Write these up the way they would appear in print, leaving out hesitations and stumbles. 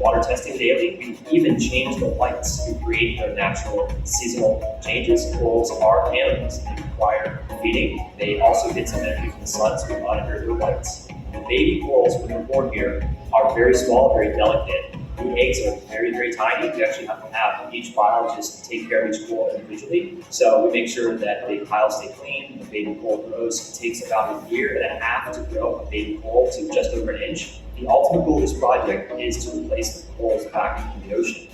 water testing daily. We even change the lights to create the natural seasonal changes. Corals are animals. They require feeding. They also get some energy from the sun, so we monitor their lights. The baby corals, when they're born here, are very small, very delicate. The eggs are very, very tiny. We actually have to have each biologist take care of each coral individually. So we make sure that the piles stay clean. The baby coral grows. It takes about a year and a half to grow a baby coral to just over an inch. The ultimate goal of this project is to replace the corals back in the ocean.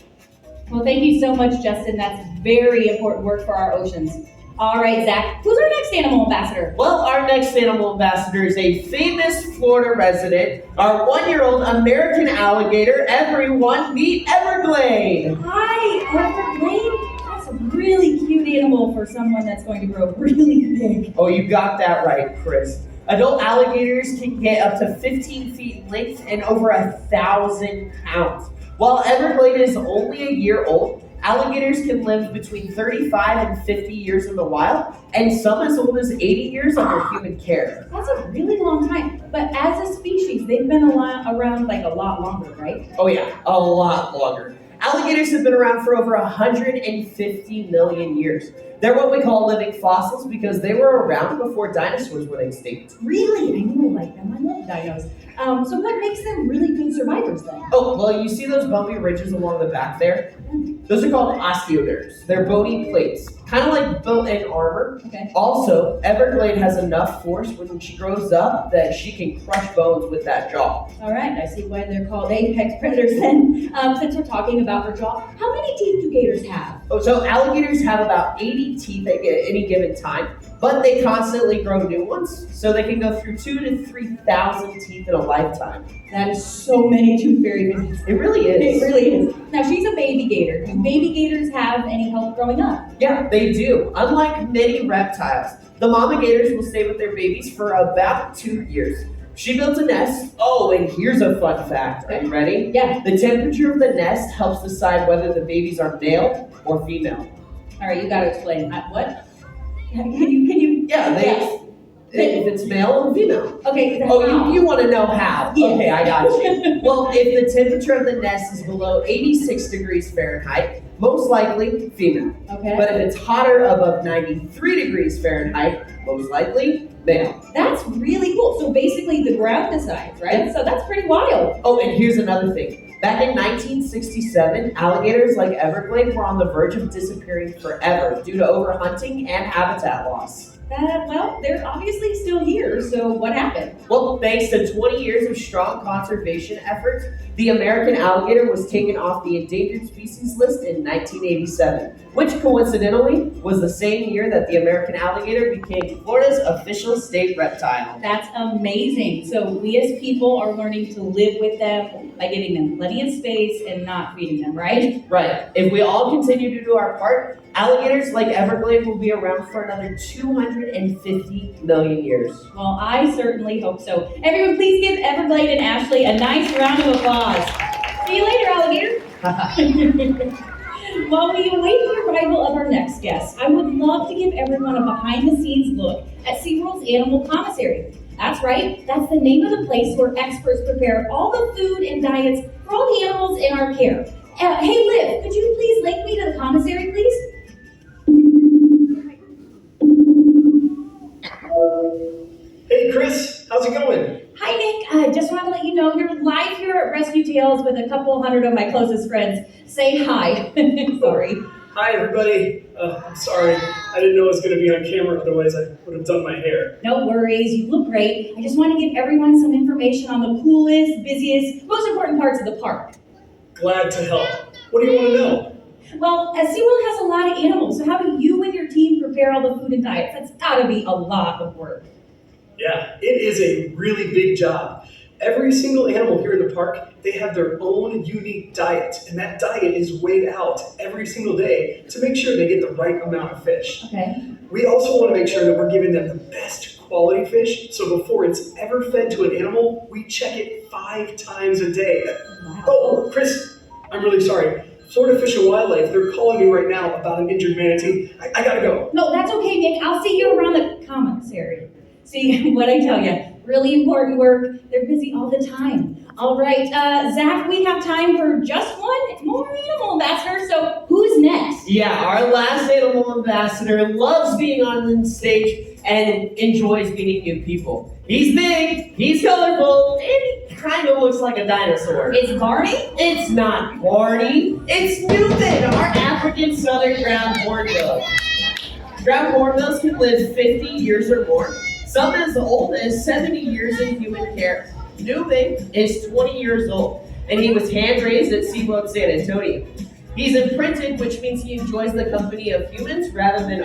Well, thank you so much, Justin. That's very important work for our oceans. All right, Zach, who's our next animal ambassador? Well, our next animal ambassador is a famous Florida resident, our 1-year-old American alligator. Everyone, meet Everglade. Hi, Everglade. That's a really cute animal for someone that's going to grow really big. Oh, you got that right, Chris. Adult alligators can get up to 15 feet in length and over 1,000 pounds. While Everglade is only a year old, alligators can live between 35 and 50 years in the wild, and some as old as 80 years under human care. That's a really long time. But as a species, they've been around like a lot longer, right? Oh yeah, a lot longer. Alligators have been around for over 150 million years. They're what we call living fossils because they were around before dinosaurs went extinct. Really? I know, like them. I love dinos. So what makes them really good survivors then? Oh, well, you see those bumpy ridges along the back there? Those are called osteoderms. They're bony plates, kind of like built-in armor. Okay. Also, Everglade has enough force when she grows up that she can crush bones with that jaw. All right, I see why they're called apex predators then. Since we're talking about her jaw, how many teeth do gators have? Oh, so alligators have about 80 teeth at any given time, but they constantly grow new ones, so they can go through 2,000 to 3,000 teeth in a lifetime. That is so many tooth fairy visits. It really is. It really is. Now, she's a baby gator. Do baby gators have any help growing up? Yeah, they do. Unlike many reptiles, the mama gators will stay with their babies for about 2 years. She builds a nest. Oh, and here's a fun fact. Are you ready? Yeah. The temperature of the nest helps decide whether the babies are male or female. All right, you got to explain. What? Can you? Yeah, if it's male or female. Okay. Oh, you want to know how? Yeah. Okay, I got you. Well, if the temperature of the nest is below 86 degrees Fahrenheit, most likely female. Okay. But if it's hotter above 93 degrees Fahrenheit, most likely male. That's really cool. So basically the ground decides, right? So that's pretty wild. Oh, and here's another thing. Back in 1967, alligators like Everglade were on the verge of disappearing forever due to overhunting and habitat loss. Well, they're obviously still here, so what happened? Well, thanks to 20 years of strong conservation efforts, the American alligator was taken off the endangered species list in 1987, which coincidentally was the same year that the American alligator became Florida's official state reptile. That's amazing. So we as people are learning to live with them by giving them plenty of space and not feeding them, right? Right. If we all continue to do our part, alligators like Everglade will be around for another 250 million years. Well, I certainly hope so. Everyone, please give Everglade and Ashley a nice round of applause. See you later, alligator. While we await the arrival of our next guest, I would love to give everyone a behind-the-scenes look at SeaWorld's Animal Commissary. That's right, that's the name of the place where experts prepare all the food and diets for all the animals in our care. Hey, Liv, could you please link me to the commissary, please? Hey Chris, how's it going? Hi, Nick. I just wanted to let you know you're live here at Rescue Tales with a couple hundred of my closest friends. Say hi. Sorry. Hi everybody. I'm sorry. I didn't know I was going to be on camera, otherwise I would have done my hair. No worries. You look great. I just want to give everyone some information on the coolest, busiest, most important parts of the park. Glad to help. What do you want to know? Well, SeaWorld has a lot of animals, so how do you and your team prepare all the food and diets? That's got to be a lot of work. Yeah, it is a really big job. Every single animal here in the park, they have their own unique diet, and that diet is weighed out every single day to make sure they get the right amount of fish. Okay. We also want to make sure that we're giving them the best quality fish, so before it's ever fed to an animal, we check it 5 times a day. Wow. Oh, Chris, I'm really sorry. Florida Fish and Wildlife, they're calling me right now about an injured manatee. I gotta go. No, that's okay, Nick. I'll see you around the commissary. See, what I tell you, really important work. They're busy all the time. All right, Zach, we have time for just one more animal ambassador, so who's next? Yeah, our last animal ambassador loves being on the stage and enjoys meeting new people. He's big, he's colorful, and he kind of looks like a dinosaur. It's Barney? It's not Barney, it's Newman, our African Southern ground hornbill. Ground hornbills can live 50 years or more, some as old as 70 years in human care. Newman is 20 years old, and he was hand-raised at SeaWorld San Antonio. He's imprinted, which means he enjoys the company of humans rather than